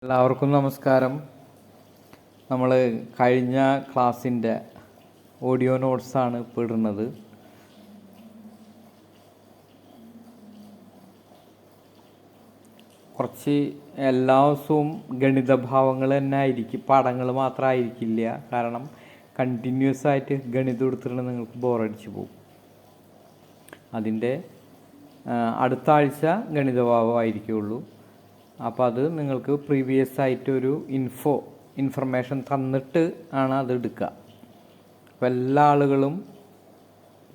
എല്ലാവർക്കും നമസ്കാരം. നമ്മൾ കഴിഞ്ഞ ക്ലാസ്സിൻ്റെ ഓഡിയോ നോട്ട്സാണ് ഇപ്പോൾ ഇടുന്നത്. കുറച്ച് എല്ലാ ദിവസവും ഗണിത ഭാവങ്ങൾ തന്നെ ആയിരിക്കും, പാഠങ്ങൾ മാത്രമായിരിക്കില്ല. കാരണം കണ്ടിന്യൂസ് ആയിട്ട് ഗണിതം എടുത്തിട്ടുണ്ടെങ്കിൽ നിങ്ങൾക്ക് ബോറടിച്ച് പോകും. അതിൻ്റെ അടുത്ത ആഴ്ച ഗണിത ഭാവമായിരിക്കുള്ളൂ. അപ്പോൾ അത് നിങ്ങൾക്ക് പ്രീവിയസ് ആയിട്ടൊരു ഇൻഫർമേഷൻ തന്നിട്ട് ആണ് അത് എടുക്കുക. അപ്പോൾ എല്ലാ ആളുകളും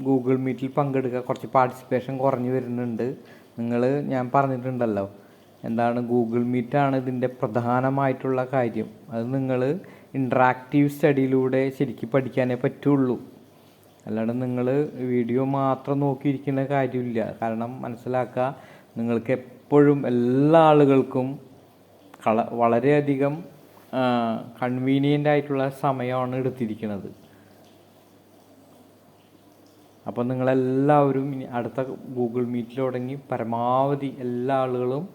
ഗൂഗിൾ മീറ്റിൽ പങ്കെടുക്കുക. കുറച്ച് പാർട്ടിസിപ്പേഷൻ കുറഞ്ഞു വരുന്നുണ്ട്. ഞാൻ പറഞ്ഞിട്ടുണ്ടല്ലോ, എന്താണ് ഗൂഗിൾ മീറ്റാണ് ഇതിൻ്റെ പ്രധാനമായിട്ടുള്ള കാര്യം. അത് നിങ്ങൾ ഇൻട്രാക്റ്റീവ് സ്റ്റഡിയിലൂടെ ശരിക്കും പഠിക്കാനേ പറ്റുള്ളൂ. അല്ലാണ്ട് നിങ്ങൾ വീഡിയോ മാത്രം നോക്കിയിരിക്കുന്ന കാര്യമില്ല. കാരണം മനസ്സിലാക്കുക, നിങ്ങൾക്ക് എപ്പോഴും എല്ലാ ആളുകൾക്കും വളരെയധികം കൺവീനിയൻ്റ് ആയിട്ടുള്ള സമയമാണ് എടുത്തിരിക്കുന്നത്. അപ്പോൾ നിങ്ങളെല്ലാവരും ഇനി അടുത്ത ഗൂഗിൾ മീറ്റിൽ തുടങ്ങി പരമാവധി എല്ലാ ആളുകളും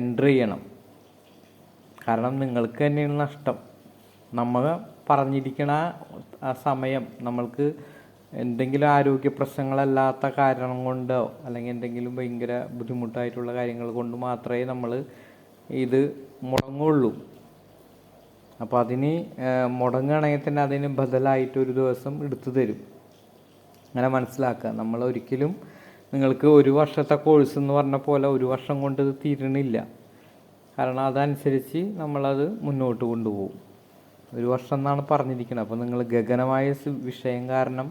എൻ്റർ ചെയ്യണം. കാരണം നിങ്ങൾക്ക് തന്നെയാണ് നഷ്ടം. നമ്മൾ പറഞ്ഞിരിക്കണ ആ സമയം നമ്മൾക്ക് എന്തെങ്കിലും ആരോഗ്യ പ്രശ്നങ്ങളല്ലാത്ത കാരണം കൊണ്ടോ അല്ലെങ്കിൽ എന്തെങ്കിലും ഭയങ്കര ബുദ്ധിമുട്ടായിട്ടുള്ള കാര്യങ്ങൾ കൊണ്ട് മാത്രമേ നമ്മൾ ഇത് മുടങ്ങുള്ളൂ. അപ്പോൾ അതിന് മുടങ്ങുകയാണെങ്കിൽ തന്നെ അതിന് ബദലായിട്ട് ഒരു ദിവസം എടുത്തു തരും. അങ്ങനെ മനസ്സിലാക്കുക. നമ്മൾ ഒരിക്കലും നിങ്ങൾക്ക് ഒരു വർഷത്തെ കോഴ്സ് എന്ന് പറഞ്ഞ പോലെ ഒരു വർഷം കൊണ്ട് ഇത് തീരണില്ല. കാരണം അതനുസരിച്ച് നമ്മളത് മുന്നോട്ട് കൊണ്ടുപോകും. ഒരു വർഷം എന്നാണ് പറഞ്ഞിരിക്കുന്നത്. അപ്പോൾ നിങ്ങൾ ഗഗനമായ വിഷയം കാരണം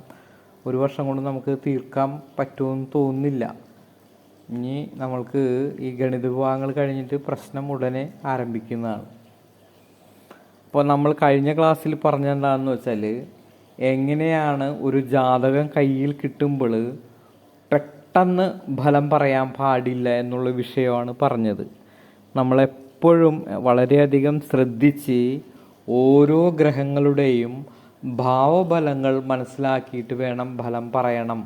ഒരു വർഷം കൊണ്ട് നമുക്ക് തീർക്കാൻ പറ്റുമെന്ന് തോന്നുന്നില്ല. ഇനി നമ്മൾക്ക് ഈ ഗണിത വിഭാഗങ്ങൾ കഴിഞ്ഞിട്ട് പ്രശ്നം ഉടനെ ആരംഭിക്കുന്നതാണ്. അപ്പോൾ നമ്മൾ കഴിഞ്ഞ ക്ലാസ്സിൽ പറഞ്ഞെന്താണെന്ന് വെച്ചാൽ, എങ്ങനെയാണ് ഒരു ജാതകം കയ്യിൽ കിട്ടുമ്പോൾ പെട്ടെന്ന് ഫലം പറയാൻ പാടില്ല എന്നുള്ള വിഷയമാണ് പറഞ്ഞത്. നമ്മളെപ്പോഴും വളരെയധികം ശ്രദ്ധിച്ച് ഓരോ ഗ്രഹങ്ങളുടെയും ഭാവഫലങ്ങൾ മനസ്സിലാക്കിയിട്ട് വേണം ഫലം പറയണം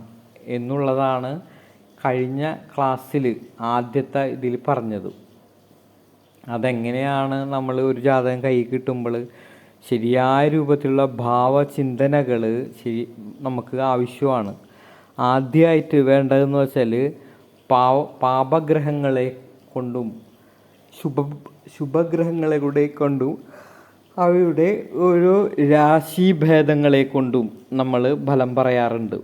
എന്നുള്ളതാണ് കഴിഞ്ഞ ക്ലാസ്സിൽ ആദ്യത്തെ ഇതിൽ പറഞ്ഞത്. അതെങ്ങനെയാണ് നമ്മൾ ഒരു ജാതകം കൈ കിട്ടുമ്പോൾ ശരിയായ രൂപത്തിലുള്ള ഭാവചിന്തനകൾ നമുക്ക് ആവശ്യമാണ്. ആദ്യമായിട്ട് വേണ്ടതെന്ന് വെച്ചാൽ പാപഗ്രഹങ്ങളെ കൊണ്ടും ശുഭഗ്രഹങ്ങളെ കൊണ്ടും അവയുടെ ഓരോ രാശിഭേദങ്ങളെ കൊണ്ടും നമ്മൾ ഫലം പറയാറുണ്ട്.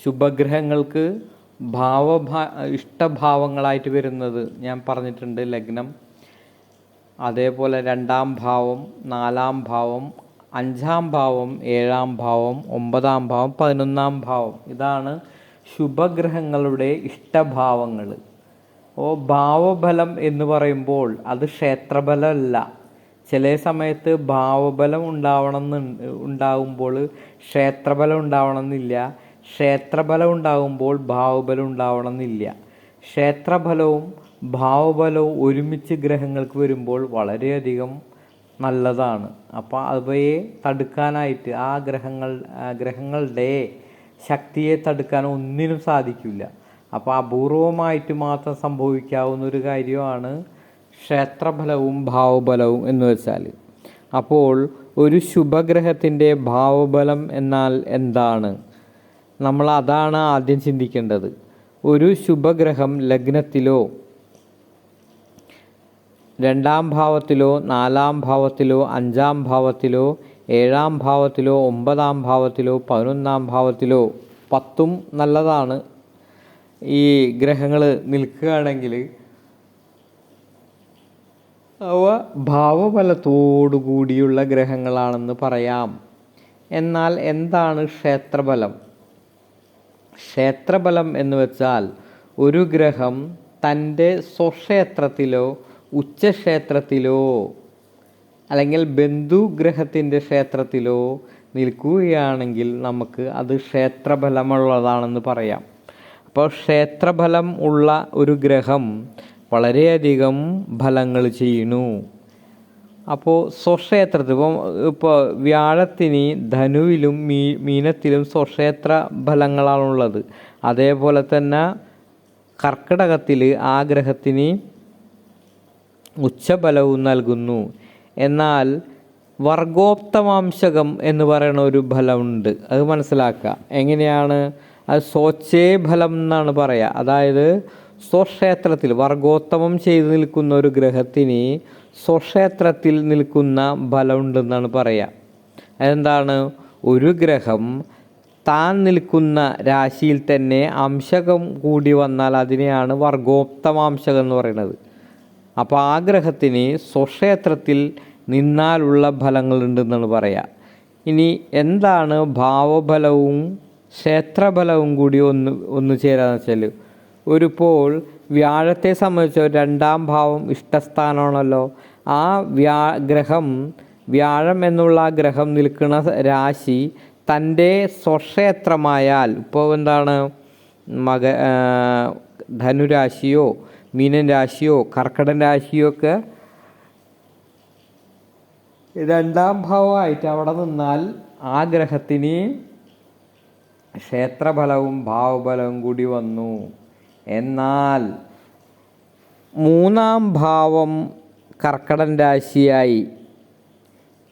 ശുഭഗ്രഹങ്ങൾക്ക് ഇഷ്ടഭാവങ്ങളായിട്ട് വരുന്നത് ഞാൻ പറഞ്ഞിട്ടുണ്ട്. ലഗ്നം, അതേപോലെ 2-ാം ഭാവം, 4-ാം ഭാവം, 5-ാം ഭാവം, 7-ാം ഭാവം, 9-ാം ഭാവം, 11-ാം ഭാവം. ഇതാണ് ശുഭഗ്രഹങ്ങളുടെ ഇഷ്ടഭാവങ്ങൾ. ഭാവഫലം എന്ന് പറയുമ്പോൾ അത് ക്ഷേത്രഫലമല്ല. ചില സമയത്ത് ഭാവഫലം ഉണ്ടാകുമ്പോൾ ക്ഷേത്രഫലം ഉണ്ടാവണമെന്നില്ല. ക്ഷേത്രഫലം ഉണ്ടാകുമ്പോൾ ഭാവഫലം ഉണ്ടാവണമെന്നില്ല. ക്ഷേത്രഫലവും ഭാവഫലവും ഒരുമിച്ച് ഗ്രഹങ്ങൾക്ക് വരുമ്പോൾ വളരെയധികം നല്ലതാണ്. അപ്പോൾ അവയെ തടുക്കാനായിട്ട് ആ ഗ്രഹങ്ങളുടെ ശക്തിയെ തടുക്കാൻ ഒന്നിനും സാധിക്കില്ല. അപ്പോൾ അപൂർവമായിട്ട് മാത്രം സംഭവിക്കാവുന്ന ഒരു കാര്യമാണ് ക്ഷേത്രഫലവും ഭാവഫലവും എന്ന് വെച്ചാൽ. അപ്പോൾ ഒരു ശുഭഗ്രഹത്തിൻ്റെ ഭാവഫലം എന്നാൽ എന്താണ്? നമ്മൾ അതാണ് ആദ്യം ചിന്തിക്കേണ്ടത്. ഒരു ശുഭഗ്രഹം ലഗ്നത്തിലോ 2-ാം ഭാവത്തിലോ 4-ാം ഭാവത്തിലോ 5-ാം ഭാവത്തിലോ 7-ാം ഭാവത്തിലോ 9-ാം ഭാവത്തിലോ 11-ാം ഭാവത്തിലോ 10ഉം നല്ലതാണ്. ഈ ഗ്രഹങ്ങൾ നിൽക്കുകയാണെങ്കിൽ അവ ഭാവഫലത്തോടു കൂടിയുള്ള ഗ്രഹങ്ങളാണെന്ന് പറയാം. എന്നാൽ എന്താണ് ക്ഷേത്രഫലം? ക്ഷേത്രഫലം എന്ന് വെച്ചാൽ ഒരു ഗ്രഹം തൻ്റെ സ്വക്ഷേത്രത്തിലോ ഉച്ചക്ഷേത്രത്തിലോ അല്ലെങ്കിൽ ബന്ധുഗ്രഹത്തിൻ്റെ ക്ഷേത്രത്തിലോ നിൽക്കുകയാണെങ്കിൽ നമുക്ക് അത് ക്ഷേത്രഫലമുള്ളതാണെന്ന് പറയാം. അപ്പോൾ ക്ഷേത്രഫലം ഉള്ള ഒരു ഗ്രഹം വളരെയധികം ഫലങ്ങൾ ചെയ്യുന്നു. അപ്പോൾ സ്വക്ഷേത്രത്തിൽ ഇപ്പോൾ വ്യാഴത്തിന് ധനുവിലും മീനത്തിലും സ്വക്ഷേത്ര ഫലങ്ങളാണുള്ളത്. അതേപോലെ തന്നെ കർക്കിടകത്തിൽ ആ ഗ്രഹത്തിന് ഉച്ചബലവും നൽകുന്നു. എന്നാൽ വർഗോപ്തമാംശകം എന്ന് പറയുന്ന ഒരു ഫലമുണ്ട്, അത് മനസ്സിലാക്കുക. എങ്ങനെയാണ് അത്? സ്വച്ഛേ ഫലം എന്നാണ് പറയുക. അതായത് സ്വക്ഷേത്രത്തിൽ വർഗോത്തമം ചെയ്ത് നിൽക്കുന്ന ഒരു ഗ്രഹത്തിന് സ്വക്ഷേത്രത്തിൽ നിൽക്കുന്ന ഫലമുണ്ടെന്നാണ് പറയുക. അതെന്താണ്? ഒരു ഗ്രഹം താൻ നിൽക്കുന്ന രാശിയിൽ തന്നെ അംശകം കൂടി വന്നാൽ അതിനെയാണ് വർഗോത്തമാംശകം എന്ന് പറയുന്നത്. അപ്പോൾ ആ ഗ്രഹത്തിന് സ്വക്ഷേത്രത്തിൽ നിന്നാലുള്ള ഫലങ്ങളുണ്ടെന്നാണ് പറയുക. ഇനി എന്താണ് ഭാവഫലവും ക്ഷേത്രഫലവും കൂടി ഒന്ന് ചേരാന്ന് വെച്ചാൽ, ഇപ്പോൾ വ്യാഴത്തെ സംബന്ധിച്ച് രണ്ടാം ഭാവം ഇഷ്ടസ്ഥാനമാണല്ലോ. ആ വ്യാഴം എന്നുള്ള ഗ്രഹം നിൽക്കുന്ന രാശി തൻ്റെ സ്വക്ഷേത്രമായാൽ, ഇപ്പോൾ എന്താണ് ധനുരാശിയോ മീനൻ രാശിയോ കർക്കടൻ രാശിയോ ഒക്കെ രണ്ടാം ഭാവമായിട്ട് അവിടെ നിന്നാൽ ആ ഗ്രഹത്തിന് ക്ഷേത്രഫലവും ഭാവഫലവും കൂടി വന്നു. എന്നാൽ മൂന്നാം ഭാവം കർക്കടൻ രാശിയായി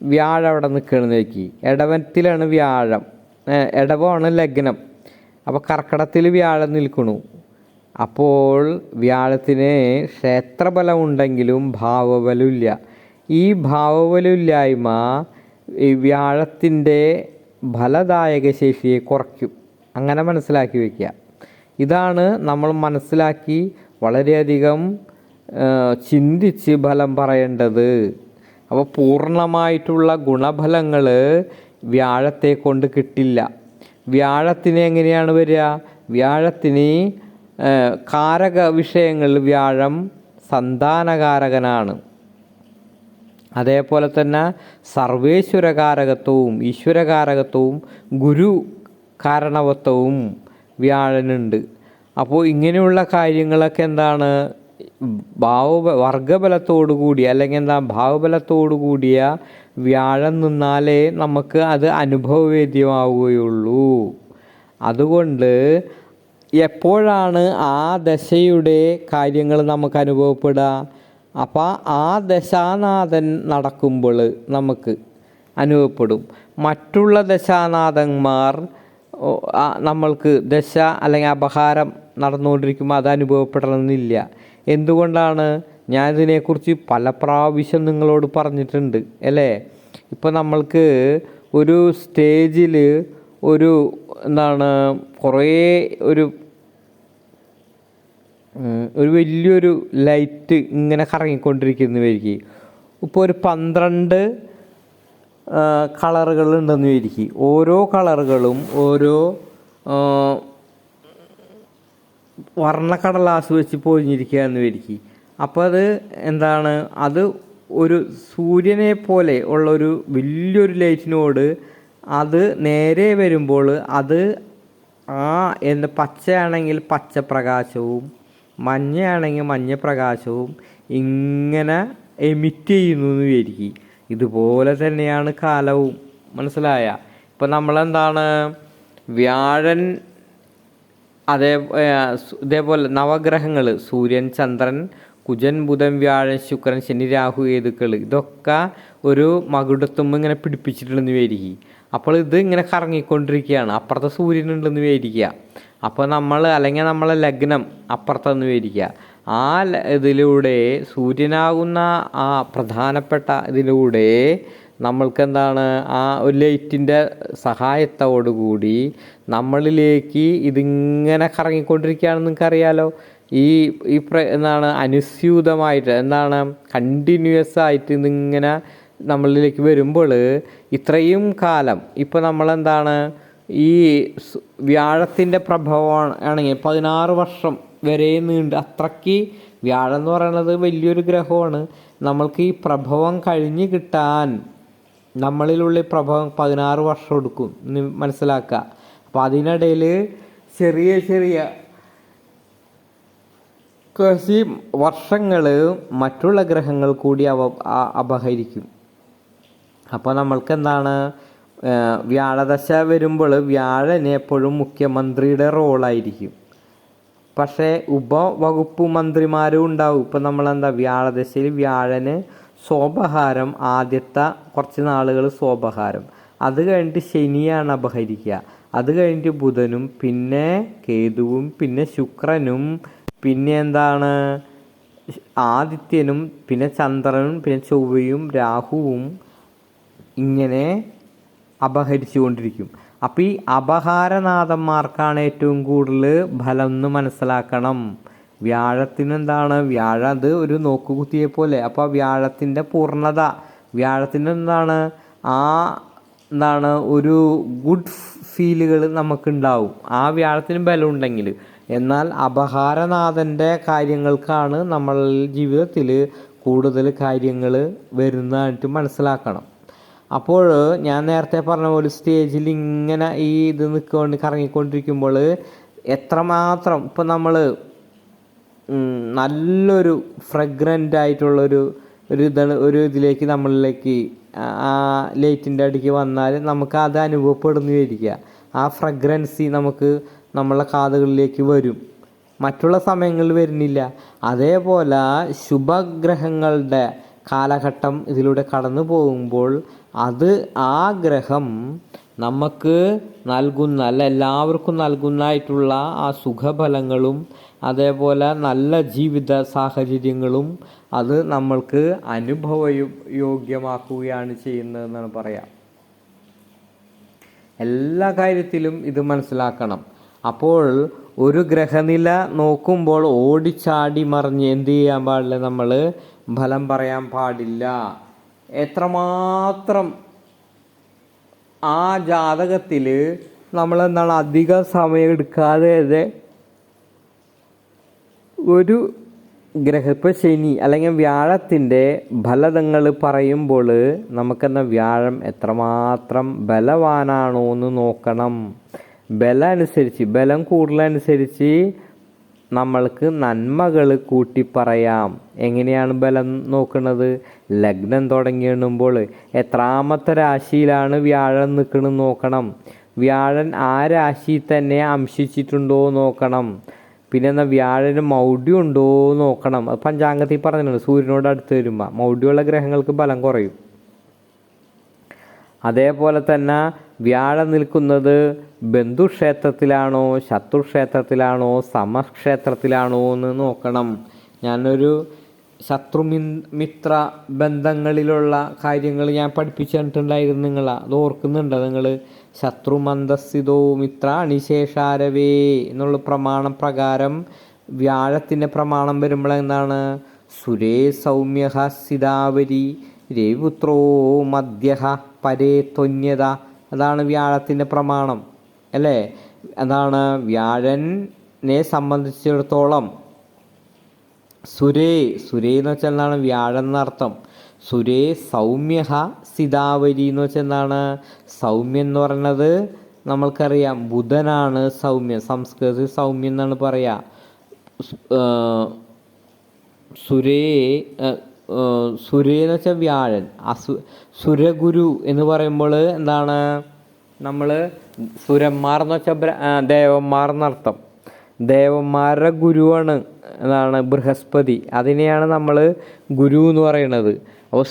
വ്യാഴം അവിടെ നിൽക്കണമെന്ന് നോക്കി. ഇടവത്തിലാണ് വ്യാഴം, ഇടവമാണ് ലഗ്നം. അപ്പോൾ കർക്കടത്തിൽ വ്യാഴം നിൽക്കണു. അപ്പോൾ വ്യാഴത്തിന് ക്ഷേത്രബലം ഉണ്ടെങ്കിലും ഭാവബലമില്ല. ഈ ഭാവബലമില്ലായ്മ ഈ വ്യാഴത്തിൻ്റെ ഫലദായക ശേഷിയെ കുറയ്ക്കും. അങ്ങനെ മനസ്സിലാക്കി വയ്ക്കുക. ഇതാണ് നമ്മൾ മനസ്സിലാക്കി വളരെയധികം ചിന്തിച്ച് ഫലം പറയേണ്ടത്. അപ്പോൾ പൂർണ്ണമായിട്ടുള്ള ഗുണഫലങ്ങൾ വ്യാഴത്തെ കൊണ്ട് കിട്ടില്ല. വ്യാഴത്തിന് എങ്ങനെയാണ് വരിക? വ്യാഴത്തിന് കാരക വിഷയങ്ങളിൽ വ്യാഴം സന്താനകാരകനാണ്. അതേപോലെ തന്നെ സർവേശ്വരകാരകത്വവും ഈശ്വരകാരകത്വവും ഗുരു കാരണവത്വവും വ്യാഴനുണ്ട്. അപ്പോൾ ഇങ്ങനെയുള്ള കാര്യങ്ങളൊക്കെ എന്താണ്? വർഗബലത്തോടു കൂടി അല്ലെങ്കിൽ ഭാവബലത്തോടു കൂടിയ വ്യാഴം നിന്നാലേ നമുക്ക് അത് അനുഭവവേദ്യമാവുകയുള്ളൂ. അതുകൊണ്ട് എപ്പോഴാണ് ആ ദശയുടെ കാര്യങ്ങൾ നമുക്ക് അനുഭവപ്പെടുക? അപ്പോൾ ആ ദശാനാഥൻ നടക്കുമ്പോൾ നമുക്ക് അനുഭവപ്പെടും. മറ്റുള്ള ദശാനാഥന്മാർ നമ്മൾക്ക് ദശ അല്ലെങ്കിൽ അപഹാരം നടന്നുകൊണ്ടിരിക്കുമ്പോൾ അത് അനുഭവപ്പെടണമെന്നില്ല. എന്തുകൊണ്ടാണ്? ഞാൻ ഇതിനെക്കുറിച്ച് പല പ്രാവശ്യം നിങ്ങളോട് പറഞ്ഞിട്ടുണ്ട് അല്ലേ? ഇപ്പോൾ നമ്മൾക്ക് ഒരു സ്റ്റേജിൽ ഒരു കുറേ ഒരു വലിയൊരു ലൈറ്റ് ഇങ്ങനെ കറങ്ങിക്കൊണ്ടിരിക്കുന്ന വിചാരിക്കും. ഇപ്പോൾ ഒരു 12 കളറുകളുണ്ടെന്ന് വിചാരിക്കും. ഓരോ കളറുകളും ഓരോ വർണ്ണക്കടലാസ് വെച്ച് പൊതിഞ്ഞിരിക്കുക എന്ന് വിചാരിക്കും. അപ്പോൾ അത് അത് ഒരു സൂര്യനെ പോലെ ഉള്ളൊരു വലിയൊരു ലൈറ്റിനോട് അത് നേരെ വരുമ്പോൾ അത് പച്ചയാണെങ്കിൽ പച്ചപ്രകാശവും മഞ്ഞയാണെങ്കിൽ മഞ്ഞപ്രകാശവും ഇങ്ങനെ എമിറ്റ് ചെയ്യുന്നു എന്ന് വിചാരിക്കും. ഇതുപോലെ തന്നെയാണ് കാലവും. മനസ്സിലായ? ഇപ്പം വ്യാഴൻ ഇതേപോലെ നവഗ്രഹങ്ങൾ സൂര്യൻ, ചന്ദ്രൻ, കുജൻ, ബുധൻ, വ്യാഴൻ, ശുക്രൻ, ശനി, രാഹു, കേതുക്കൾ ഇതൊക്കെ ഒരു മകുടത്തുമ്പോൾ ഇങ്ങനെ പിടിപ്പിച്ചിട്ടുണ്ടെന്ന് വിചാരിക്കും. അപ്പോൾ ഇത് ഇങ്ങനെ കറങ്ങിക്കൊണ്ടിരിക്കുകയാണ്. അപ്പുറത്തെ സൂര്യനുണ്ടെന്ന് വിചാരിക്കുക. അപ്പോൾ അല്ലെങ്കിൽ നമ്മളെ ലഗ്നം അപ്പുറത്തെന്ന് വിചാരിക്കുക. ആ ഇതിലൂടെ സൂര്യനാകുന്ന ആ പ്രധാനപ്പെട്ട ഇതിലൂടെ നമ്മൾക്ക് ആ ഒരു ലൈറ്റിൻ്റെ സഹായത്തോടുകൂടി നമ്മളിലേക്ക് ഇതിങ്ങനെ കറങ്ങിക്കൊണ്ടിരിക്കുകയാണെന്ന് നിങ്ങൾക്കറിയാലോ. അനുസ്യൂതമായിട്ട് കണ്ടിന്യൂസ് ആയിട്ട് ഇതിങ്ങനെ നമ്മളിലേക്ക് വരുമ്പോൾ ഇത്രയും കാലം ഇപ്പോൾ ഈ വ്യാഴത്തിൻ്റെ പ്രഭവം ആണെങ്കിൽ 16 വർഷം വരെ അത്രയ്ക്ക് വ്യാഴം എന്ന് പറയുന്നത് വലിയൊരു ഗ്രഹമാണ്. നമ്മൾക്ക് ഈ പ്രഭവം കഴിഞ്ഞ് കിട്ടാൻ നമ്മളിലുള്ള പ്രഭവം 16 വർഷം എടുക്കും മനസ്സിലാക്കുക. അപ്പോൾ അതിനിടയിൽ ചെറിയ കുറച്ച് വർഷങ്ങൾ മറ്റുള്ള ഗ്രഹങ്ങൾ കൂടി അപഹരിക്കും. അപ്പോൾ നമ്മൾക്ക് വ്യാഴദശ വരുമ്പോൾ വ്യാഴന് എപ്പോഴും മുഖ്യമന്ത്രിയുടെ റോളായിരിക്കും. പക്ഷേ ഉപവകുപ്പ് മന്ത്രിമാരും ഉണ്ടാവും. ഇപ്പം നമ്മളെന്താ വ്യാഴദശയിൽ വ്യാഴന് സ്വോപഹാരം, ആദ്യത്തെ കുറച്ച് നാളുകൾ സ്വോപഹാരം, അത് കഴിഞ്ഞിട്ട് ശനിയാണ് അപഹരിക്കുക, അത് കഴിഞ്ഞിട്ട് ബുധനും പിന്നെ കേതുവും പിന്നെ ശുക്രനും പിന്നെ എന്താണ് ആദിത്യനും പിന്നെ ചന്ദ്രനും പിന്നെ ചൊവ്വയും രാഹുവും ഇങ്ങനെ അപഹരിച്ചു കൊണ്ടിരിക്കും. അപ്പം ഈ അപഹാരനാഥന്മാർക്കാണ് ഏറ്റവും കൂടുതൽ ഫലം എന്ന് മനസ്സിലാക്കണം. വ്യാഴത്തിന് എന്താണ്, വ്യാഴം അത് ഒരു നോക്കുകുത്തിയെ പോലെ. അപ്പോൾ വ്യാഴത്തിൻ്റെ പൂർണ്ണത, വ്യാഴത്തിൻ്റെ എന്താണ് എന്താണ് ഒരു ഗുഡ് ഫീലുകൾ നമുക്കുണ്ടാവും ആ വ്യാഴത്തിന് ബലം ഉണ്ടെങ്കിൽ. എന്നാൽ അപഹാരനാഥൻ്റെ കാര്യങ്ങൾക്കാണ് നമ്മൾ ജീവിതത്തിൽ കൂടുതൽ കാര്യങ്ങൾ വരുന്നതായിട്ട് മനസ്സിലാക്കണം. അപ്പോൾ ഞാൻ നേരത്തെ പറഞ്ഞ പോലെ സ്റ്റേജിൽ ഇങ്ങനെ ഈ ഇത് കറങ്ങിക്കൊണ്ടിരിക്കുമ്പോൾ എത്രമാത്രം ഇപ്പം നമ്മൾ നല്ലൊരു ഫ്രഗ്രൻ്റ് ആയിട്ടുള്ളൊരു ഇതിലേക്ക് നമ്മളിലേക്ക് ആ ലൈറ്റിൻ്റെ അടിക്ക് വന്നാൽ നമുക്ക് അത് അനുഭവപ്പെടുന്നു വിചാരിക്കുക. ആ ഫ്രഗ്രൻസി നമുക്ക് നമ്മളെ കാതുകളിലേക്ക് വരും, മറ്റുള്ള സമയങ്ങളിൽ വരുന്നില്ല. അതേപോലെ ശുഭഗ്രഹങ്ങളുടെ കാലഘട്ടം ഇതിലൂടെ കടന്നു പോകുമ്പോൾ അത് ആ ഗ്രഹം നമുക്ക് നൽകുന്ന, അല്ല എല്ലാവർക്കും നൽകുന്നതായിട്ടുള്ള ആ സുഖഫലങ്ങളും അതേപോലെ നല്ല ജീവിത സാഹചര്യങ്ങളും അത് നമ്മൾക്ക് അനുഭവയോഗ്യമാക്കുകയാണ് ചെയ്യുന്നതെന്നാണ് പറയാം. എല്ലാ കാര്യത്തിലും ഇത് മനസ്സിലാക്കണം. അപ്പോൾ ഒരു ഗ്രഹനില നോക്കുമ്പോൾ ഓടിച്ചാടി മറിഞ്ഞ് എന്ത് ചെയ്യാൻ പാടില്ല, നമ്മൾ ഫലം പറയാൻ പാടില്ല. എത്രമാത്രം ആ ജാതകത്തിൽ നമ്മളെന്താണ് അധികം സമയം എടുക്കാതെ ഒരു ഗ്രഹപ്പോൾ ശനി അല്ലെങ്കിൽ വ്യാഴത്തിൻ്റെ ഫലങ്ങൾ പറയുമ്പോൾ നമുക്കെന്നാൽ വ്യാഴം എത്രമാത്രം ബലവാനാണോ എന്ന് നോക്കണം. ബലം അനുസരിച്ച്, ബലം കൂടുതലനുസരിച്ച് നമ്മൾക്ക് നന്മകൾ കൂട്ടി പറയാം. എങ്ങനെയാണ് ബലം നോക്കുന്നത്? ലഗ്നം തുടങ്ങി എണ്ണുമ്പോൾ എത്രാമത്തെ രാശിയിലാണ് വ്യാഴം നിൽക്കുന്നത് നോക്കണം. വ്യാഴൻ ആ രാശിയിൽ തന്നെ അംശിച്ചിട്ടുണ്ടോ നോക്കണം. പിന്നെ എന്നാൽ വ്യാഴന് മൗഢ്യം ഉണ്ടോ നോക്കണം. അത് പഞ്ചാംഗത്തിൽ പറഞ്ഞിട്ടുണ്ട്. സൂര്യനോട് അടുത്ത് വരുമ്പോൾ മൗഢ്യമുള്ള ഗ്രഹങ്ങൾക്ക് ബലം കുറയും. അതേപോലെ തന്നെ വ്യാഴം നിൽക്കുന്നത് ബന്ധുക്ഷേത്രത്തിലാണോ ശത്രുക്ഷേത്രത്തിലാണോ സമക്ഷേത്രത്തിലാണോ എന്ന് നോക്കണം. ഞാനൊരു ശത്രുമിത്ര ബന്ധങ്ങളിലുള്ള കാര്യങ്ങൾ ഞാൻ പഠിപ്പിച്ചു തന്നിട്ടുണ്ടായിരുന്നു. നിങ്ങൾ അത് ഓർക്കുന്നുണ്ടോ? നിങ്ങൾ ശത്രുമന്ദസ്ഥിതോ മിത്ര അണിശേഷാരവേ എന്നുള്ള പ്രമാണം പ്രകാരം വ്യാഴത്തിൻ്റെ പ്രമാണം വരുമ്പോൾ എന്താണ്? സുരേ സൗമ്യ സിതാവരി രേപുത്രോ മധ്യ പരേ ത്വന്യത. അതാണ് വ്യാഴത്തിൻ്റെ പ്രമാണം അല്ലേ? അതാണ് വ്യാഴനെ സംബന്ധിച്ചിടത്തോളം സുരേ എന്ന് വെച്ചാൽ എന്താണ്? വ്യാഴം എന്നർത്ഥം. സുരേ സൗമ്യ സിതാവരി എന്ന് വെച്ചാൽ എന്താണ്? സൗമ്യം എന്ന് പറയുന്നത് നമ്മൾക്കറിയാം ബുധനാണ് സൗമ്യം. സംസ്കൃതത്തിൽ സൗമ്യം എന്നാണ് പറയുക. സുരേ എന്ന് വെച്ചാൽ വ്യാഴൻ. സുരഗുരു എന്ന് പറയുമ്പോൾ എന്താണ്? നമ്മൾ സുരന്മാർ എന്ന് വെച്ചാൽ ദേവന്മാർ എന്നർത്ഥം. ദേവന്മാരുടെ ഗുരുവാണ് എന്താണ്? ബൃഹസ്പതി. അതിനെയാണ് നമ്മൾ ഗുരു എന്ന് പറയുന്നത്. അപ്പോൾ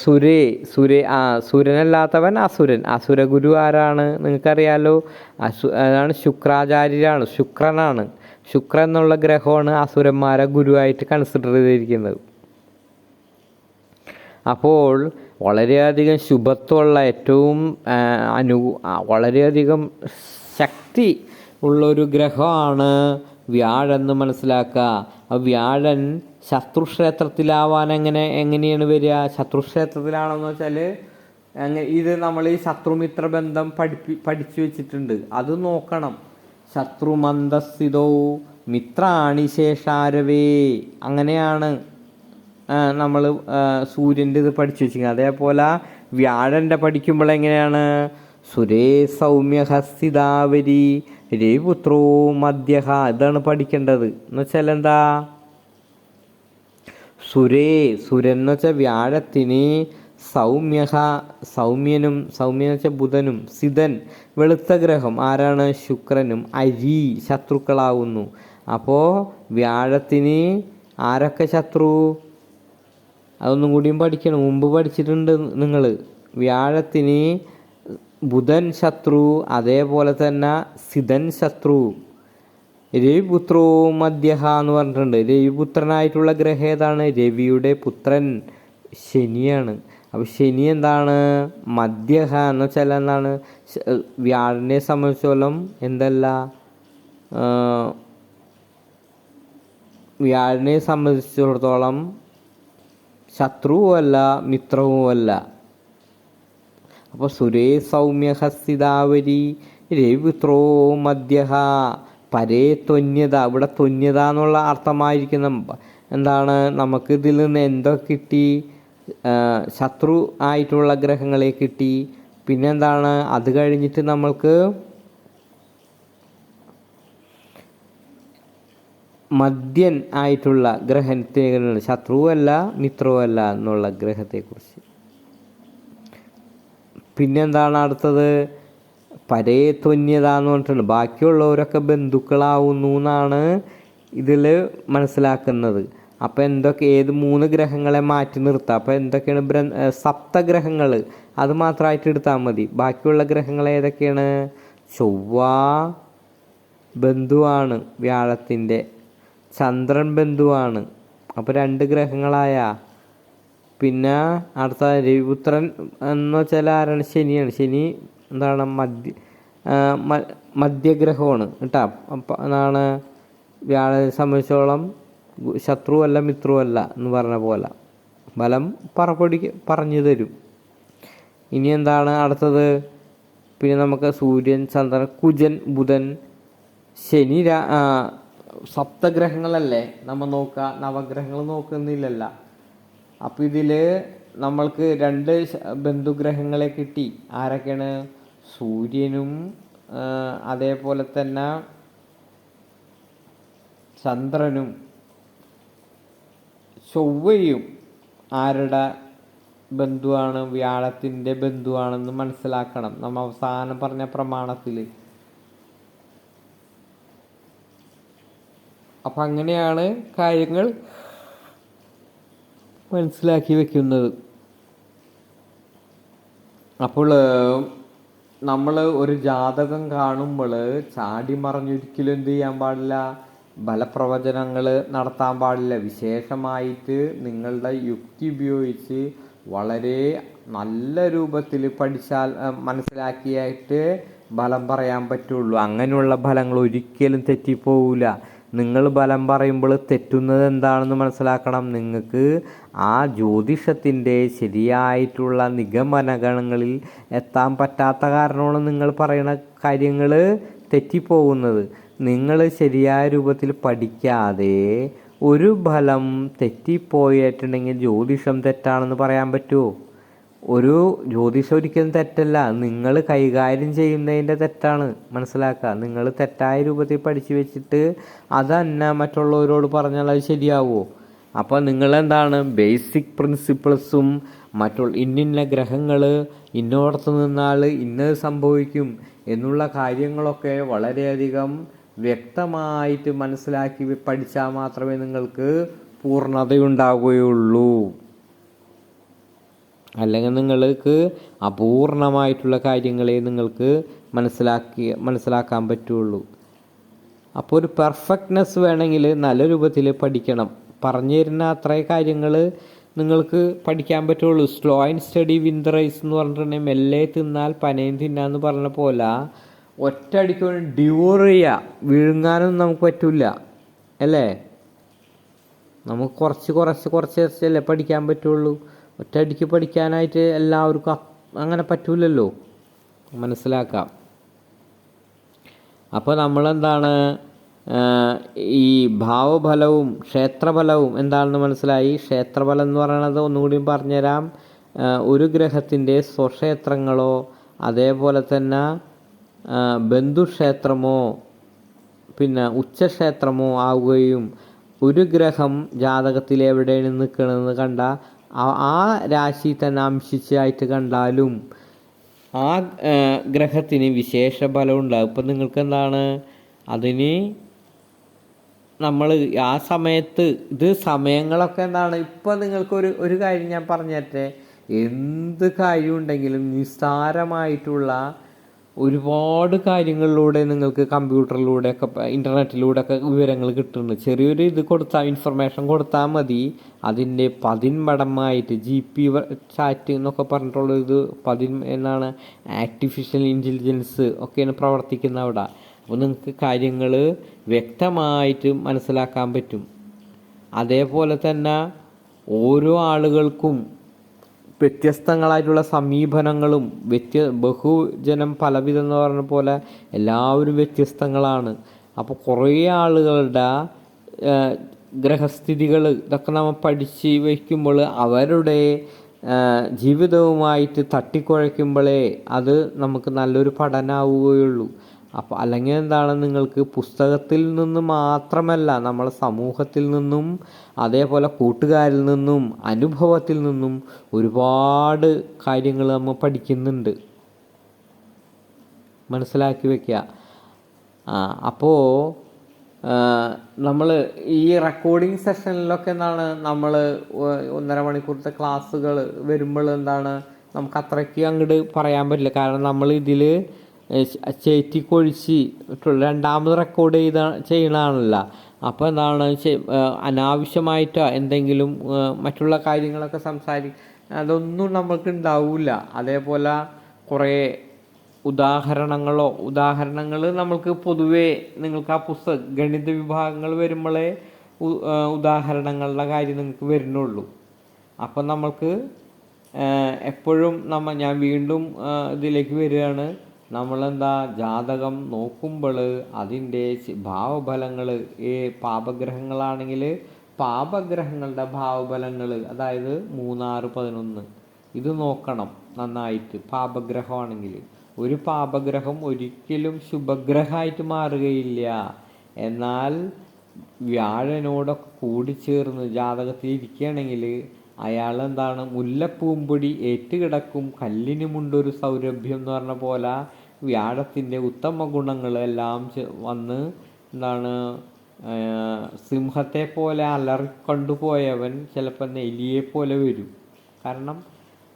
സുരനല്ലാത്തവൻ അസുരൻ. അസുരഗുരു ആരാണ്? നിങ്ങൾക്കറിയാലോ. അതാണ് ശുക്രാചാര്യരാണ്, ശുക്രനാണ്. ശുക്രൻ എന്നുള്ള ഗ്രഹമാണ് അസുരന്മാരെ ഗുരുവായിട്ട് കൺസിഡർ ചെയ്തിരിക്കുന്നത്. അപ്പോൾ വളരെയധികം ശുഭത്വമുള്ള ഏറ്റവും വളരെയധികം ശക്തി ഉള്ളൊരു ഗ്രഹമാണ് വ്യാഴെന്ന് മനസ്സിലാക്കുക. വ്യാഴൻ ശത്രുക്ഷേത്രത്തിലാവാൻ എങ്ങനെയാണ് വരിക? ശത്രുക്ഷേത്രത്തിലാണെന്ന് വെച്ചാൽ ഇത് നമ്മൾ ഈ ശത്രുമിത്ര ബന്ധം പഠിച്ചു വെച്ചിട്ടുണ്ട്. അത് നോക്കണം. ശത്രുമന്ദസ്ഥിതോ മിത്രാണി ശേഷാരവേ, അങ്ങനെയാണ് നമ്മൾ സൂര്യൻ്റെ ഇത് പഠിച്ചു വെച്ചിരിക്കുന്നത്. അതേപോലെ വ്യാഴൻ്റെ പഠിക്കുമ്പോൾ എങ്ങനെയാണ്? സുരേ സൗമ്യ ഹസ്തിതാവരി രേപുത്രോ മധ്യ. ഇതാണ് പഠിക്കേണ്ടത്. എന്ന് വെച്ചാൽ എന്താ? സുരൻ എന്ന് വെച്ചാൽ വ്യാഴത്തിന് സൗമ്യനും, സൗമ്യം എന്ന് വെച്ചാൽ ബുധനും, സിതൻ വെളുത്ത ഗ്രഹം ആരാണ്? ശുക്രനും. അരി ശത്രുക്കളാവുന്നു. അപ്പോൾ വ്യാഴത്തിന് ആരൊക്കെ ശത്രു? അതൊന്നും കൂടിയും പഠിക്കണം, മുമ്പ് പഠിച്ചിട്ടുണ്ട് നിങ്ങൾ. വ്യാഴത്തിന് ബുധൻ ശത്രു, അതേപോലെ തന്നെ സിധൻ ശത്രു. രവിപുത്രോ മധ്യഹ എന്ന് പറഞ്ഞിട്ടുണ്ട്. രവിപുത്രനായിട്ടുള്ള ഗ്രഹം ഏതാണ്? രവിയുടെ പുത്രൻ ശനിയാണ്. അപ്പോൾ ശനി എന്താണ്? മധ്യഹ എന്ന് വെച്ചാൽ എന്താണ്? വ്യാഴനെ സംബന്ധിച്ചോളം എന്തല്ല, വ്യാഴനെ സംബന്ധിച്ചിടത്തോളം ശത്രുവുമല്ല മിത്രവുമല്ല. അപ്പോൾ സുരേ സൗമ്യ ഹസ്തിതാവരി രവിപുത്രോ മധ്യഹ പരേ ത്വന്യത. ഇവിടെ ത്വന്യത എന്നുള്ള അർത്ഥമായിരിക്കുന്ന എന്താണ്? നമുക്ക് ഇതിൽ നിന്ന് എന്തൊക്കെ കിട്ടി? ശത്രു ആയിട്ടുള്ള ഗ്രഹങ്ങളെ കിട്ടി. പിന്നെന്താണ്? അത് കഴിഞ്ഞിട്ട് നമ്മൾക്ക് മദ്യൻ ആയിട്ടുള്ള ഗ്രഹത്തെ, ശത്രുവല്ല മിത്രവുമല്ല എന്നുള്ള ഗ്രഹത്തെക്കുറിച്ച്. പിന്നെന്താണ് അടുത്തത്? പരേ ത്വന്യത എന്ന് പറഞ്ഞിട്ടുണ്ട്. ബാക്കിയുള്ളവരൊക്കെ ബന്ധുക്കളാവുന്നു എന്നാണ് ഇതിൽ മനസ്സിലാക്കുന്നത്. അപ്പം എന്തൊക്കെ, ഏത് 3 ഗ്രഹങ്ങളെ മാറ്റി നിർത്താം. അപ്പം എന്തൊക്കെയാണ്? സപ്തഗ്രഹങ്ങൾ അത് മാത്രമായിട്ട് എടുത്താൽ മതി. ബാക്കിയുള്ള ഗ്രഹങ്ങൾ ഏതൊക്കെയാണ്? ചൊവ്വ ബന്ധുവാണ് വ്യാഴത്തിൻ്റെ, ചന്ദ്രൻ ബന്ധുവാണ്. അപ്പോൾ 2 ഗ്രഹങ്ങളായ. പിന്നെ അടുത്ത രവിപുത്രൻ എന്ന് വെച്ചാൽ ആരാണ്? ശനിയാണ്. ശനി എന്താണ്? മധ്യഗ്രഹമാണ് കേട്ടോ. അപ്പം എന്താണ്? വ്യാഴനെ സംബന്ധിച്ചോളം ശത്രുവല്ല മിത്രവുമല്ല എന്ന് പറഞ്ഞ പോലെ ബലം പറഞ്ഞു തരും. ഇനി എന്താണ് അടുത്തത്? പിന്നെ നമുക്ക് സൂര്യൻ, ചന്ദ്രൻ, കുജൻ, ബുധൻ, ശനി. സപ്തഗ്രഹങ്ങളല്ലേ നമ്മൾ നോക്കുക, നവഗ്രഹങ്ങൾ നോക്കുന്നില്ലല്ല. അപ്പം ഇതിൽ നമ്മൾക്ക് 2 ബന്ധുഗ്രഹങ്ങളെ കിട്ടി. ആരൊക്കെയാണ്? സൂര്യനും അതേപോലെ തന്നെ ചന്ദ്രനും ചൊവ്വയും ആരുടെ ബന്ധുവാണ്? വ്യാഴത്തിൻ്റെ ബന്ധുവാണെന്ന് മനസ്സിലാക്കണം നമ്മൾ അവസാനം പറഞ്ഞ പ്രമാണത്തിൽ. അപ്പം അങ്ങനെയാണ് കാര്യങ്ങൾ മനസ്സിലാക്കി വെക്കുന്നത്. അപ്പോൾ നമ്മൾ ഒരു ജാതകം കാണുമ്പോൾ ചാടി മറിഞ്ഞൊരിക്കലും എന്ത് ചെയ്യാൻ പാടില്ല? ഫലപ്രവചനങ്ങൾ നടത്താൻ പാടില്ല. വിശേഷമായിട്ട് നിങ്ങളുടെ യുക്തി ഉപയോഗിച്ച് വളരെ നല്ല രൂപത്തിൽ പഠിച്ചാൽ മനസ്സിലാക്കിയായിട്ട് ഫലം പറയാൻ പറ്റുള്ളൂ. അങ്ങനെയുള്ള ഫലങ്ങൾ ഒരിക്കലും തെറ്റിപ്പോവില്ല. നിങ്ങൾ ഫലം പറയുമ്പോൾ തെറ്റുന്നത് എന്താണെന്ന് മനസ്സിലാക്കണം. നിങ്ങൾക്ക് ആ ജ്യോതിഷത്തിൻ്റെ ശരിയായിട്ടുള്ള നിഗമനങ്ങളിൽ എത്താൻ പറ്റാത്ത കാരണമാണ് നിങ്ങൾ പറയുന്ന കാര്യങ്ങൾ തെറ്റിപ്പോകുന്നത്. നിങ്ങൾ ശരിയായ രൂപത്തിൽ പഠിക്കാതെ ഒരു ഫലം തെറ്റിപ്പോയിട്ടുണ്ടെങ്കിൽ ജ്യോതിഷം തെറ്റാണെന്ന് പറയാൻ പറ്റുമോ? ഒരു ജ്യോതിഷം ഒരിക്കലും തെറ്റല്ല, നിങ്ങൾ കൈകാര്യം ചെയ്യുന്നതിൻ്റെ തെറ്റാണ്. മനസ്സിലാക്കുക. നിങ്ങൾ തെറ്റായ രൂപത്തിൽ പഠിച്ചു വെച്ചിട്ട് അതന്നെ മറ്റുള്ളവരോട് പറഞ്ഞാൽ അത് ശരിയാവുമോ? അപ്പോൾ നിങ്ങളെന്താണ് ബേസിക് പ്രിൻസിപ്പിൾസും ഇന്നിന്ന ഗ്രഹങ്ങൾ ഇന്നോടത്ത് നിന്നാൽ ഇന്നത് സംഭവിക്കും എന്നുള്ള കാര്യങ്ങളൊക്കെ വളരെയധികം വ്യക്തമായിട്ട് മനസ്സിലാക്കി പഠിച്ചാൽ മാത്രമേ നിങ്ങൾക്ക് പൂർണ്ണതയുണ്ടാവുകയുള്ളൂ. അല്ലെങ്കിൽ നിങ്ങൾക്ക് അപൂർണമായിട്ടുള്ള കാര്യങ്ങളെ നിങ്ങൾക്ക് മനസ്സിലാക്കാൻ പറ്റുള്ളൂ. അപ്പോൾ ഒരു പെർഫെക്റ്റ്നെസ് വേണമെങ്കിൽ നല്ല രൂപത്തിൽ പഠിക്കണം. പറഞ്ഞു തരുന്ന അത്രയും കാര്യങ്ങൾ നിങ്ങൾക്ക് പഠിക്കാൻ പറ്റുള്ളൂ. Slow and steady win the race എന്ന് പറഞ്ഞിട്ടുണ്ടെങ്കിൽ മെല്ലെ തിന്നാൽ പനയും തിന്നാന്ന് പറഞ്ഞ പോലെ ഒറ്റയടിക്ക് ഡിവോർ ചെയ്യുക, വിഴുങ്ങാനൊന്നും നമുക്ക് പറ്റില്ല അല്ലേ? നമുക്ക് കുറച്ചല്ലേ പഠിക്കാൻ പറ്റുള്ളൂ. ഒറ്റയടിക്ക് പഠിക്കാനായിട്ട് എല്ലാവർക്കും അങ്ങനെ പറ്റൂലല്ലോ. മനസ്സിലാക്കാം. അപ്പോൾ നമ്മളെന്താണ് ഈ ഭാവഫലവും ക്ഷേത്രഫലവും എന്താണെന്ന് മനസ്സിലായി. ക്ഷേത്രഫലം എന്ന് പറയുന്നത് ഒന്നുകൂടി പറഞ്ഞുതരാം. ഒരു ഗ്രഹത്തിൻ്റെ സ്വക്ഷേത്രങ്ങളോ അതേപോലെ തന്നെ ബന്ധുക്ഷേത്രമോ പിന്നെ ഉച്ചക്ഷേത്രമോ ആവുകയും ഒരു ഗ്രഹം ജാതകത്തിൽ എവിടെയാണ് നിൽക്കണമെന്ന് കണ്ട ആ രാശി തന്നെ അംശിച്ചായിട്ട് കണ്ടാലും ആ ഗ്രഹത്തിന് വിശേഷ ഫലം ഉണ്ടാകും. ഇപ്പം നിങ്ങൾക്ക് എന്താണ് അതിന് നമ്മൾ ആ സമയത്ത് ഇത് സമയങ്ങളൊക്കെ എന്താണ്, ഇപ്പം ഒരു കാര്യം ഞാൻ പറഞ്ഞേറ്റെ, എന്ത് കാര്യം ഉണ്ടെങ്കിലും നിസ്സാരമായിട്ടുള്ള ഒരുപാട് കാര്യങ്ങളിലൂടെ നിങ്ങൾക്ക് കമ്പ്യൂട്ടറിലൂടെയൊക്കെ ഇൻ്റർനെറ്റിലൂടെയൊക്കെ വിവരങ്ങൾ കിട്ടുന്നുണ്ട്. ചെറിയൊരു ഇത് കൊടുത്താൽ, ഇൻഫർമേഷൻ കൊടുത്താൽ മതി, അതിൻ്റെ 10 മടങ്ങായിട്ട് GP ചാറ്റ് എന്നൊക്കെ പറഞ്ഞിട്ടുള്ള ഇത് എന്നാണ് ആർട്ടിഫിഷ്യൽ ഇൻ്റലിജൻസ് ഒക്കെയാണ് പ്രവർത്തിക്കുന്നത് അവിടെ. അപ്പോൾ നിങ്ങൾക്ക് കാര്യങ്ങൾ വ്യക്തമായിട്ട് മനസ്സിലാക്കാൻ പറ്റും. അതേപോലെ തന്നെ ഓരോ ആളുകൾക്കും വ്യത്യസ്തങ്ങളായിട്ടുള്ള സമീപനങ്ങളും ബഹുജനം പലവിധം എന്ന് പറഞ്ഞ പോലെ എല്ലാവരും വ്യത്യസ്തങ്ങളാണ്. അപ്പോൾ കുറേ ആളുകളുടെ ഗ്രഹസ്ഥിതികൾ ഇതൊക്കെ നമ്മൾ പഠിച്ച് വയ്ക്കുമ്പോൾ അവരുടെ ജീവിതവുമായിട്ട് തട്ടിക്കുഴയ്ക്കുമ്പോഴേ അത് നമുക്ക് നല്ലൊരു പഠനമാവുകയുള്ളൂ. അപ്പോൾ അല്ലെങ്കിൽ എന്താണ്, നിങ്ങൾക്ക് പുസ്തകത്തിൽ നിന്ന് മാത്രമല്ല, നമ്മളെ സമൂഹത്തിൽ നിന്നും അതേപോലെ കൂട്ടുകാരിൽ നിന്നും അനുഭവത്തിൽ നിന്നും ഒരുപാട് കാര്യങ്ങൾ നമ്മൾ പഠിക്കുന്നുണ്ട്. മനസ്സിലാക്കി വയ്ക്കുക. അപ്പോൾ നമ്മൾ ഈ റെക്കോർഡിങ് സെഷനിലൊക്കെ എന്താണ്, നമ്മൾ 1.5 മണിക്കൂറത്തെ ക്ലാസ്സുകൾ വരുമ്പോൾ എന്താണ്, നമുക്ക് അത്രയ്ക്ക് അങ്ങോട്ട് പറയാൻ പറ്റില്ല. കാരണം നമ്മൾ ഇതിൽ ചേറ്റിക്കൊഴിച്ച് രണ്ടാമത് റെക്കോർഡ് ചെയ്യണതാണല്ലോ. അപ്പോൾ എന്താണ്, അനാവശ്യമായിട്ടോ എന്തെങ്കിലും മറ്റുള്ള കാര്യങ്ങളൊക്കെ അതൊന്നും നമ്മൾക്ക് ഉണ്ടാവില്ല. അതേപോലെ കുറേ ഉദാഹരണങ്ങൾ നമ്മൾക്ക് പൊതുവേ നിങ്ങൾക്ക് ആ ഗണിത വിഭാഗങ്ങൾ വരുമ്പോഴേ ഉദാഹരണങ്ങളുടെ കാര്യം നിങ്ങൾക്ക് വരുന്നുള്ളൂ. അപ്പം നമ്മൾക്ക് എപ്പോഴും ഞാൻ വീണ്ടും ഇതിലേക്ക് വരികയാണ്. നമ്മളെന്താ, ജാതകം നോക്കുമ്പോൾ അതിൻ്റെ ഭാവഫലങ്ങൾ, പാപഗ്രഹങ്ങളാണെങ്കിൽ പാപഗ്രഹങ്ങളുടെ ഭാവഫലങ്ങൾ, അതായത് 3, 6, 11 ഇത് നോക്കണം നന്നായിട്ട്. പാപഗ്രഹമാണെങ്കിൽ ഒരു പാപഗ്രഹം ഒരിക്കലും ശുഭഗ്രഹമായിട്ട് മാറുകയില്ല. എന്നാൽ വ്യാഴനോടൊക്കെ കൂടിച്ചേർന്ന് ജാതകത്തിൽ ഇരിക്കുകയാണെങ്കിൽ അയാൾ എന്താണ്, മുല്ലപ്പൂമ്പൊടി ഏറ്റുകിടക്കും കല്ലിനുമുണ്ടൊരു സൗരഭ്യം എന്ന് പറഞ്ഞ പോലെ വ്യാഴത്തിൻ്റെ ഉത്തമ ഗുണങ്ങളെല്ലാം വന്ന് എന്താണ്, സിംഹത്തെ പോലെ അലറിക്കൊണ്ടുപോയവൻ ചിലപ്പോൾ എലിയെ പോലെ വരും. കാരണം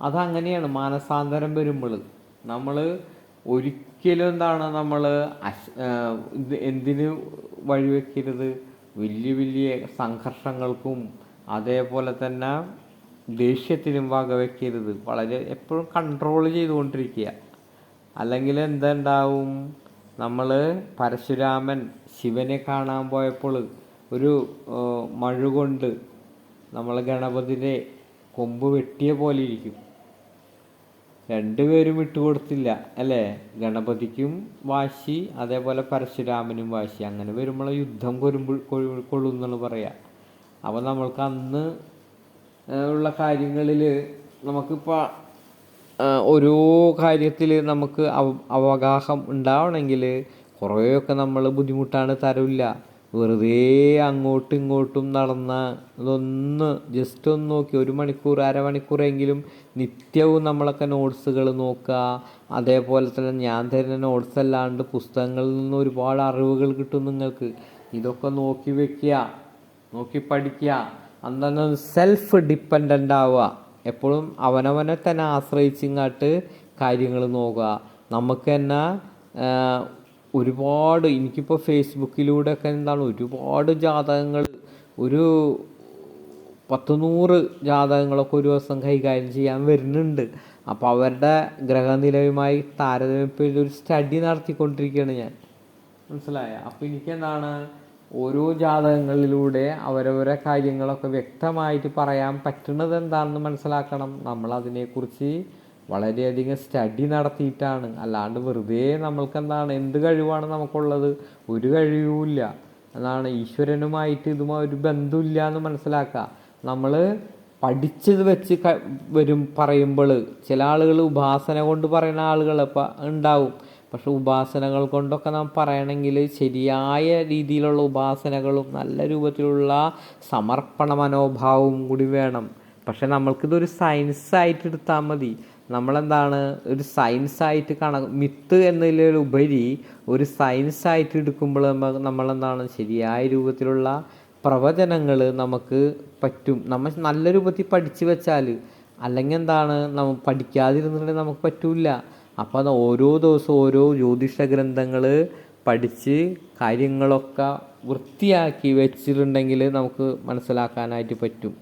അതങ്ങനെയാണ്. മാനസാന്തരം വരുമ്പോൾ നമ്മൾ ഒരിക്കലും എന്താണ്, നമ്മൾ എന്തിന് വഴിവെക്കരുത്, വലിയ വലിയ സംഘർഷങ്ങൾക്കും അതേപോലെ തന്നെ ദേഷ്യത്തിനും വകവെക്കരുത്. വളരെ എപ്പോഴും കൺട്രോൾ ചെയ്തുകൊണ്ടിരിക്കുക. അല്ലെങ്കിൽ എന്തുണ്ടാവും, നമ്മൾ പരശുരാമൻ ശിവനെ കാണാൻ പോയപ്പോൾ ഒരു മഴുകൊണ്ട് നമ്മൾ ഗണപതിയുടെ കൊമ്പ് വെട്ടിയ പോലെ ഇരിക്കും. രണ്ടുപേരും വിട്ടുകൊടുത്തില്ല അല്ലേ? ഗണപതിക്കും വാശി, അതേപോലെ പരശുരാമനും വാശി. അങ്ങനെ വരുമ്പോൾ യുദ്ധം കൊള്ളുന്നെന്ന് പറയാം. അപ്പോൾ നമ്മൾക്ക് അന്ന് ഉള്ള കാര്യങ്ങളിൽ നമുക്കിപ്പോൾ ഓരോ കാര്യത്തിൽ നമുക്ക് അവഗാഹം ഉണ്ടാവണമെങ്കിൽ കുറേയൊക്കെ നമ്മൾ ബുദ്ധിമുട്ടാണ് തരില്ല. വെറുതെ അങ്ങോട്ടും ഇങ്ങോട്ടും നടന്ന ഇതൊന്ന് ജസ്റ്റ് ഒന്ന് നോക്കി 1 മണിക്കൂർ 1/2 മണിക്കൂറെങ്കിലും നിത്യവും നമ്മളൊക്കെ നോട്ട്സുകൾ നോക്കുക. അതേപോലെ തന്നെ ഞാൻ തരുന്ന നോട്ട്സ് അല്ലാണ്ട് പുസ്തകങ്ങളിൽ നിന്ന് ഒരുപാട് അറിവുകൾ കിട്ടും നിങ്ങൾക്ക്. ഇതൊക്കെ നോക്കി വയ്ക്കുക, നോക്കി പഠിക്കുക. അന്ന് സെൽഫ് ഡിപ്പെൻഡൻ്റ് ആവുക. എപ്പോഴും അവനവനെ തന്നെ ആശ്രയിച്ചിങ്ങാട്ട് കാര്യങ്ങൾ നോക്കുക. നമുക്ക് തന്നെ ഒരുപാട്, എനിക്കിപ്പോൾ ഫേസ്ബുക്കിലൂടെയൊക്കെ എന്താണ് ഒരുപാട് ജാതകങ്ങൾ, ഒരു 10-100 ജാതകങ്ങളൊക്കെ ഒരു ദിവസം കൈകാര്യം ചെയ്യാൻ വരുന്നുണ്ട്. അപ്പോൾ അവരുടെ ഗ്രഹനിലയുമായി താരതമ്യപ്പെടുത്തി ഒരു സ്റ്റഡി നടത്തിക്കൊണ്ടിരിക്കുകയാണ് ഞാൻ. മനസ്സിലായ? അപ്പോൾ എനിക്കെന്താണ്, ഓരോ ജാതകങ്ങളിലൂടെ അവരവരെ കാര്യങ്ങളൊക്കെ വ്യക്തമായിട്ട് പറയാൻ പറ്റുന്നത് എന്താണെന്ന് മനസ്സിലാക്കണം. നമ്മൾ അതിനെക്കുറിച്ച് വളരെയധികം സ്റ്റഡി നടത്തിയിട്ടാണ്. അല്ലാണ്ട് വെറുതെ നമ്മൾക്കെന്താണ്, എന്ത് കഴിവാണ് നമുക്കുള്ളത്? ഒരു കഴിവുമില്ല. എന്നാണ് ഈശ്വരനുമായിട്ട് ഇതുമായി ഒരു ബന്ധമില്ല എന്ന് മനസ്സിലാക്കുക. നമ്മൾ പഠിച്ചത് വെച്ച് പറയുമ്പോൾ ചില ആളുകൾ ഉപാസന കൊണ്ട് പറയുന്ന ആളുകൾ ഉണ്ടാവും. പക്ഷെ ഉപാസനകൾ കൊണ്ടൊക്കെ നാം പറയണമെങ്കിൽ ശരിയായ രീതിയിലുള്ള ഉപാസനകളും നല്ല രൂപത്തിലുള്ള സമർപ്പണ മനോഭാവവും കൂടി വേണം. പക്ഷെ നമ്മൾക്കിതൊരു സയൻസായിട്ട് എടുത്താൽ മതി. നമ്മളെന്താണ് ഒരു സയൻസായിട്ട് മിത്ത് എന്നതിലുപരി ഒരു സയൻസായിട്ട് എടുക്കുമ്പോൾ നമ്മളെന്താണ് ശരിയായ രൂപത്തിലുള്ള പ്രവചനങ്ങൾ നമുക്ക് പറ്റും. നമ്മൾ നല്ല രൂപത്തിൽ പഠിച്ചു വെച്ചാൽ. അല്ലെങ്കിൽ എന്താണ്, നമ്മൾ പഠിക്കാതിരുന്നിട്ടുണ്ടെങ്കിൽ നമുക്ക് പറ്റില്ല. അപ്പോൾ അത് ഓരോ ദിവസവും ഓരോ ജ്യോതിഷ ഗ്രന്ഥങ്ങൾ പഠിച്ച് കാര്യങ്ങളൊക്കെ വൃത്തിയാക്കി വെച്ചിട്ടുണ്ടെങ്കിൽ നമുക്ക് മനസ്സിലാക്കാനായിട്ട് പറ്റും.